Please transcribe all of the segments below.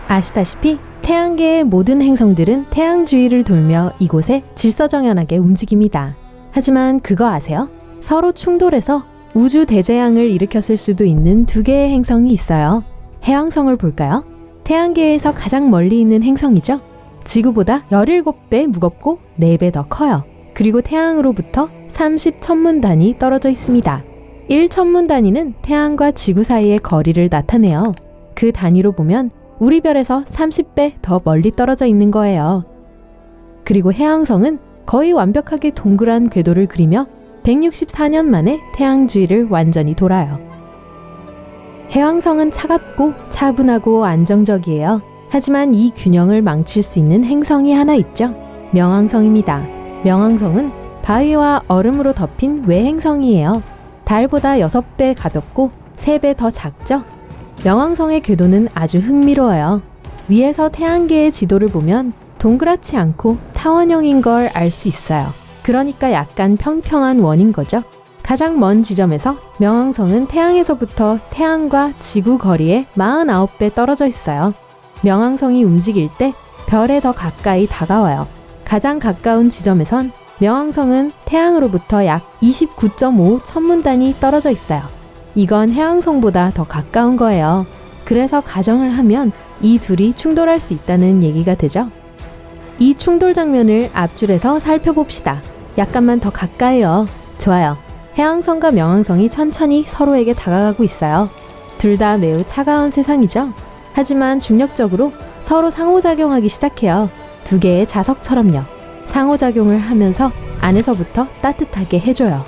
아시다시피 태양계의 모든 행성들은 태양 주위를 돌며 이곳에 질서정연하게 움직입니다. 하지만 그거 아세요? 서로 충돌해서 우주 대재앙을 일으켰을 수도 있는 두 개의 행성이 있어요. 해왕성을 볼까요? 태양계에서 가장 멀리 있는 행성이죠. 지구보다 17배 무겁고 4배 더 커요. 그리고 태양으로부터 30천문단위 떨어져 있습니다. 1천문단위는 태양과 지구 사이의 거리를 나타내요. 그 단위로 보면 우리 별에서 30배 더 멀리 떨어져 있는 거예요. 그리고 해왕성은 거의 완벽하게 동그란 궤도를 그리며 164년 만에 태양 주위를 완전히 돌아요. 해왕성은 차갑고 차분하고 안정적이에요. 하지만 이 균형을 망칠 수 있는 행성이 하나 있죠. 명왕성입니다. 명왕성은 바위와 얼음으로 덮인 외행성이에요. 달보다 6배 가볍고 3배 더 작죠? 명왕성의 궤도는 아주 흥미로워요. 위에서 태양계의 지도를 보면 동그랗지 않고 타원형인 걸 알 수 있어요. 그러니까 약간 평평한 원인 거죠. 가장 먼 지점에서 명왕성은 태양에서부터 태양과 지구 거리에 49배 떨어져 있어요. 명왕성이 움직일 때 별에 더 가까이 다가와요. 가장 가까운 지점에선 명왕성은 태양으로부터 약 29.5 천문단위 떨어져 있어요. 이건 해왕성보다 더 가까운 거예요. 그래서 가정을 하면 이 둘이 충돌할 수 있다는 얘기가 되죠. 이 충돌 장면을 앞줄에서 살펴봅시다. 약간만 더 가까이요. 좋아요. 해왕성과 명왕성이 천천히 서로에게 다가가고 있어요. 둘 다 매우 차가운 세상이죠. 하지만 중력적으로 서로 상호작용하기 시작해요. 두 개의 자석처럼요. 상호작용을 하면서 안에서부터 따뜻하게 해줘요.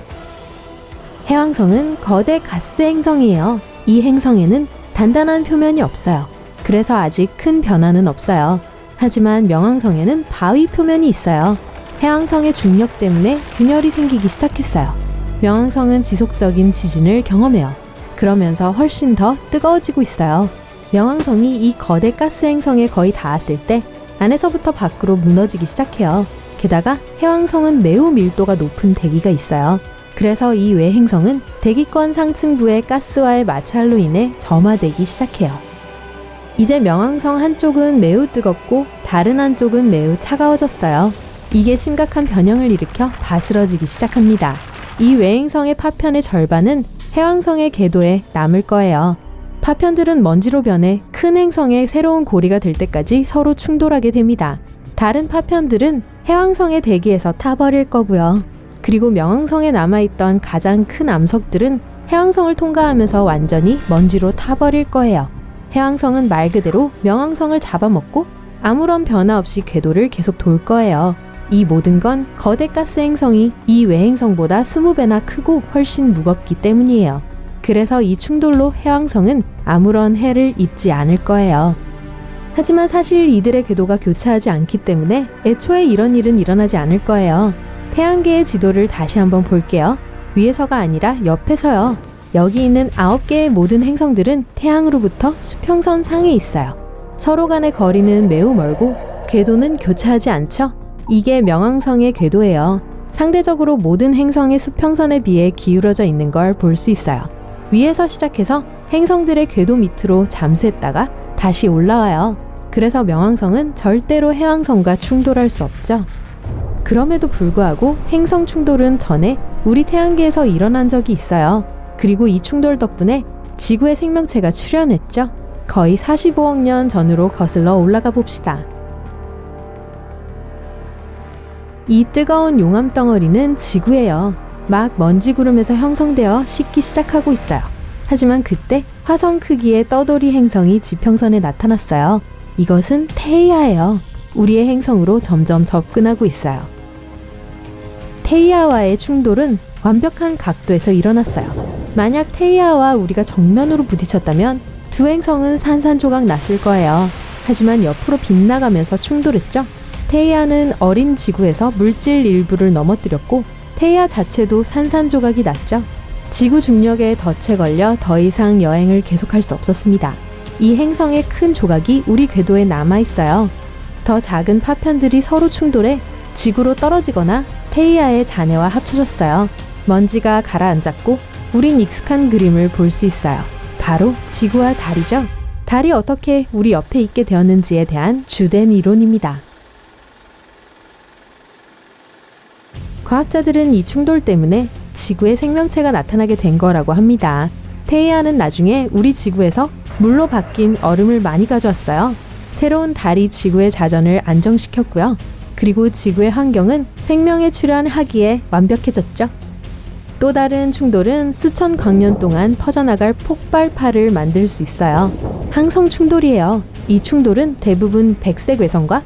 해왕성은 거대 가스 행성이에요. 이 행성에는 단단한 표면이 없어요. 그래서 아직 큰 변화는 없어요. 하지만 명왕성에는 바위 표면이 있어요. 해왕성의 중력 때문에 균열이 생기기 시작했어요. 명왕성은 지속적인 지진을 경험해요. 그러면서 훨씬 더 뜨거워지고 있어요. 명왕성이 이 거대 가스 행성에 거의 닿았을 때 안에서부터 밖으로 무너지기 시작해요. 게다가 해왕성은 매우 밀도가 높은 대기가 있어요. 그래서 이 외행성은 대기권 상층부의 가스와의 마찰로 인해 점화되기 시작해요. 이제 명왕성 한쪽은 매우 뜨겁고 다른 한쪽은 매우 차가워졌어요. 이게 심각한 변형을 일으켜 바스러지기 시작합니다. 이 외행성의 파편의 절반은 해왕성의 궤도에 남을 거예요. 파편들은 먼지로 변해 큰 행성의 새로운 고리가 될 때까지 서로 충돌하게 됩니다. 다른 파편들은 해왕성의 대기에서 타버릴 거고요. 그리고 명왕성에 남아있던 가장 큰 암석들은 해왕성을 통과하면서 완전히 먼지로 타버릴 거예요. 해왕성은 말 그대로 명왕성을 잡아먹고 아무런 변화 없이 궤도를 계속 돌 거예요. 이 모든 건 거대 가스 행성이 이 외행성보다 20배나 크고 훨씬 무겁기 때문이에요. 그래서 이 충돌로 해왕성은 아무런 해를 입지 않을 거예요. 하지만 사실 이들의 궤도가 교차하지 않기 때문에 애초에 이런 일은 일어나지 않을 거예요. 태양계의 지도를 다시 한번 볼게요. 위에서가 아니라 옆에서요. 여기 있는 9개의 모든 행성들은 태양으로부터 수평선 상에 있어요. 서로 간의 거리는 매우 멀고 궤도는 교차하지 않죠. 이게 명왕성의 궤도예요. 상대적으로 모든 행성의 수평선에 비해 기울어져 있는 걸 볼 수 있어요. 위에서 시작해서 행성들의 궤도 밑으로 잠수했다가 다시 올라와요. 그래서 명왕성은 절대로 해왕성과 충돌할 수 없죠. 그럼에도 불구하고 행성 충돌은 전에 우리 태양계에서 일어난 적이 있어요. 그리고 이 충돌 덕분에 지구의 생명체가 출현했죠. 거의 45억 년 전으로 거슬러 올라가 봅시다. 이 뜨거운 용암 덩어리는 지구예요. 막 먼지 구름에서 형성되어 식기 시작하고 있어요. 하지만 그때 화성 크기의 떠돌이 행성이 지평선에 나타났어요. 이것은 테이아예요. 우리의 행성으로 점점 접근하고 있어요. 테이아와의 충돌은 완벽한 각도에서 일어났어요. 만약 테이아와 우리가 정면으로 부딪혔다면 두 행성은 산산조각 났을 거예요. 하지만 옆으로 빗나가면서 충돌했죠. 테이아는 어린 지구에서 물질 일부를 넘어뜨렸고 테이아 자체도 산산조각이 났죠. 지구 중력에 덫에 걸려 더 이상 여행을 계속할 수 없었습니다. 이 행성의 큰 조각이 우리 궤도에 남아있어요. 더 작은 파편들이 서로 충돌해 지구로 떨어지거나 테이아의 잔해와 합쳐졌어요. 먼지가 가라앉았고 우린 익숙한 그림을 볼 수 있어요. 바로 지구와 달이죠. 달이 어떻게 우리 옆에 있게 되었는지에 대한 주된 이론입니다. 과학자들은 이 충돌 때문에 지구에 생명체가 나타나게 된 거라고 합니다. 테이아는 나중에 우리 지구에서 물로 바뀐 얼음을 많이 가져왔어요. 새로운 달이 지구의 자전을 안정시켰고요. 그리고 지구의 환경은 생명의 출현하기에 완벽해졌죠. 또 다른 충돌은 수천 광년 동안 퍼져나갈 폭발파를 만들 수 있어요. 항성 충돌이에요. 이 충돌은 대부분 백색 외성과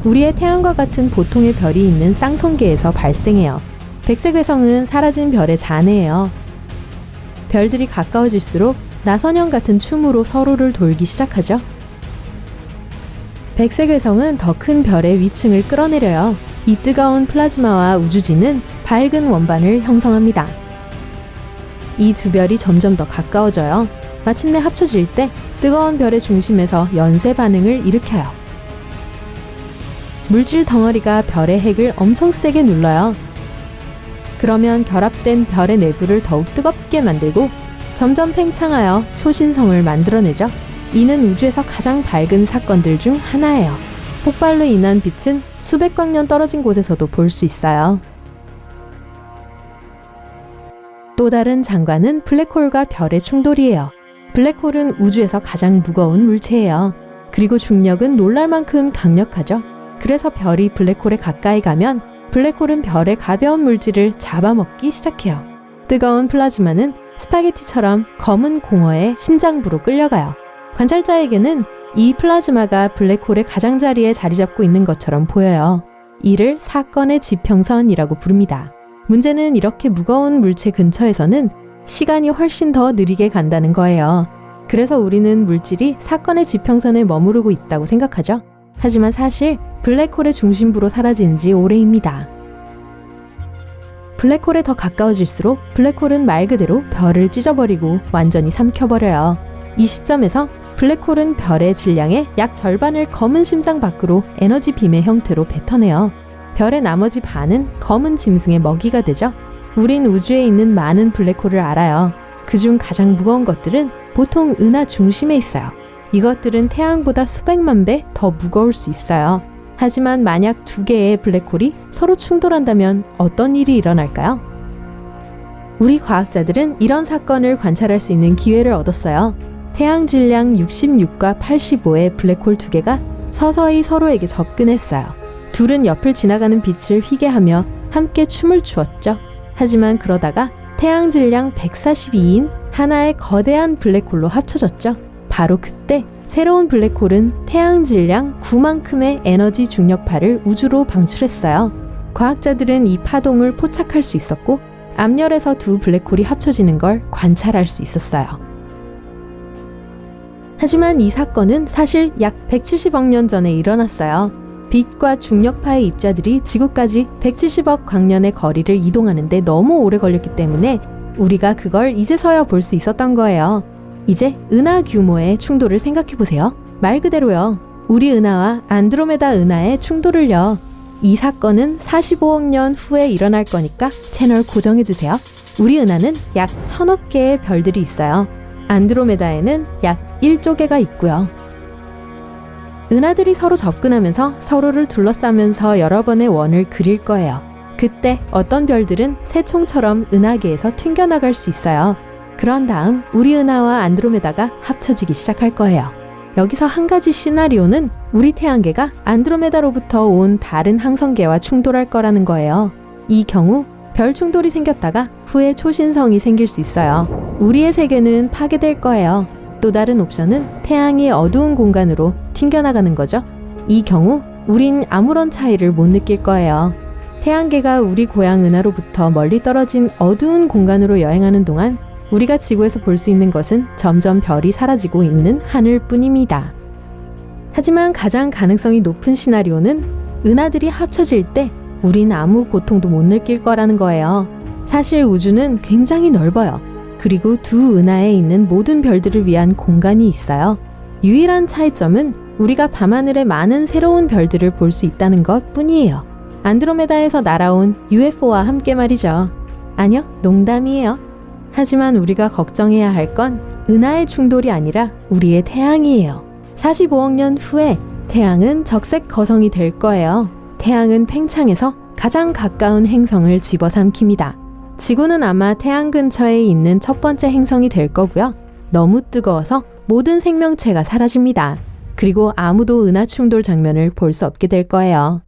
우리의 태양과 같은 보통의 별이 있는 쌍성계에서 발생해요. 백색 외성은 사라진 별의 잔해예요. 별들이 가까워질수록 나선형 같은 춤으로 서로를 돌기 시작하죠. 백색 외성은 더 큰 별의 위층을 끌어내려요. 이 뜨거운 플라즈마와 우주진은 밝은 원반을 형성합니다. 이 두 별이 점점 더 가까워져요. 마침내 합쳐질 때 뜨거운 별의 중심에서 연쇄 반응을 일으켜요. 물질 덩어리가 별의 핵을 엄청 세게 눌러요. 그러면 결합된 별의 내부를 더욱 뜨겁게 만들고 점점 팽창하여 초신성을 만들어내죠. 이는 우주에서 가장 밝은 사건들 중 하나예요. 폭발로 인한 빛은 수백 광년 떨어진 곳에서도 볼 수 있어요. 또 다른 장관은 블랙홀과 별의 충돌이에요. 블랙홀은 우주에서 가장 무거운 물체예요. 그리고 중력은 놀랄 만큼 강력하죠. 그래서 별이 블랙홀에 가까이 가면 블랙홀은 별의 가벼운 물질을 잡아먹기 시작해요. 뜨거운 플라즈마는 스파게티처럼 검은 공허의 심장부로 끌려가요. 관찰자에게는 이 플라즈마가 블랙홀의 가장자리에 자리 잡고 있는 것처럼 보여요. 이를 사건의 지평선이라고 부릅니다. 문제는 이렇게 무거운 물체 근처에서는 시간이 훨씬 더 느리게 간다는 거예요. 그래서 우리는 물질이 사건의 지평선에 머무르고 있다고 생각하죠. 하지만 사실 블랙홀의 중심부로 사라진 지 오래입니다. 블랙홀에 더 가까워질수록 블랙홀은 말 그대로 별을 찢어버리고 완전히 삼켜버려요. 이 시점에서 블랙홀은 별의 질량의 약 절반을 검은 심장 밖으로 에너지 빔의 형태로 뱉어내요. 별의 나머지 반은 검은 짐승의 먹이가 되죠. 우린 우주에 있는 많은 블랙홀을 알아요. 그중 가장 무거운 것들은 보통 은하 중심에 있어요. 이것들은 태양보다 수백만 배 더 무거울 수 있어요. 하지만 만약 두 개의 블랙홀이 서로 충돌한다면 어떤 일이 일어날까요? 우리 과학자들은 이런 사건을 관찰할 수 있는 기회를 얻었어요. 태양 질량 66과 85의 블랙홀 두 개가 서서히 서로에게 접근했어요. 둘은 옆을 지나가는 빛을 휘게 하며 함께 춤을 추었죠. 하지만 그러다가 태양 질량 142인 하나의 거대한 블랙홀로 합쳐졌죠. 바로 그때 새로운 블랙홀은 태양 질량 9만큼의 에너지 중력파를 우주로 방출했어요. 과학자들은 이 파동을 포착할 수 있었고 앞열에서 두 블랙홀이 합쳐지는 걸 관찰할 수 있었어요. 하지만 이 사건은 사실 약 170억 년 전에 일어났어요. 빛과 중력파의 입자들이 지구까지 170억 광년의 거리를 이동하는데 너무 오래 걸렸기 때문에 우리가 그걸 이제서야 볼 수 있었던 거예요. 이제 은하 규모의 충돌을 생각해보세요. 말 그대로요. 우리 은하와 안드로메다 은하의 충돌을요. 이 사건은 45억 년 후에 일어날 거니까 채널 고정해주세요. 우리 은하는 약 1000억 개의 별들이 있어요. 안드로메다에는 약 1조 개가 있고요. 은하들이 서로 접근하면서 서로를 둘러싸면서 여러 번의 원을 그릴 거예요. 그때 어떤 별들은 새총처럼 은하계에서 튕겨나갈 수 있어요. 그런 다음 우리 은하와 안드로메다가 합쳐지기 시작할 거예요. 여기서 한 가지 시나리오는 우리 태양계가 안드로메다로부터 온 다른 항성계와 충돌할 거라는 거예요. 이 경우 별 충돌이 생겼다가 후에 초신성이 생길 수 있어요. 우리의 세계는 파괴될 거예요. 또 다른 옵션은 태양이 어두운 공간으로 튕겨나가는 거죠. 이 경우 우린 아무런 차이를 못 느낄 거예요. 태양계가 우리 고향 은하로부터 멀리 떨어진 어두운 공간으로 여행하는 동안 우리가 지구에서 볼 수 있는 것은 점점 별이 사라지고 있는 하늘뿐입니다. 하지만 가장 가능성이 높은 시나리오는 은하들이 합쳐질 때 우린 아무 고통도 못 느낄 거라는 거예요. 사실 우주는 굉장히 넓어요. 그리고 두 은하에 있는 모든 별들을 위한 공간이 있어요. 유일한 차이점은 우리가 밤하늘에 많은 새로운 별들을 볼 수 있다는 것 뿐이에요. 안드로메다에서 날아온 UFO와 함께 말이죠. 아니요, 농담이에요. 하지만 우리가 걱정해야 할 건 은하의 충돌이 아니라 우리의 태양이에요. 45억 년 후에 태양은 적색 거성이 될 거예요. 태양은 팽창해서 가장 가까운 행성을 집어삼킵니다. 지구는 아마 태양 근처에 있는 첫 번째 행성이 될 거고요. 너무 뜨거워서 모든 생명체가 사라집니다. 그리고 아무도 은하 충돌 장면을 볼 수 없게 될 거예요.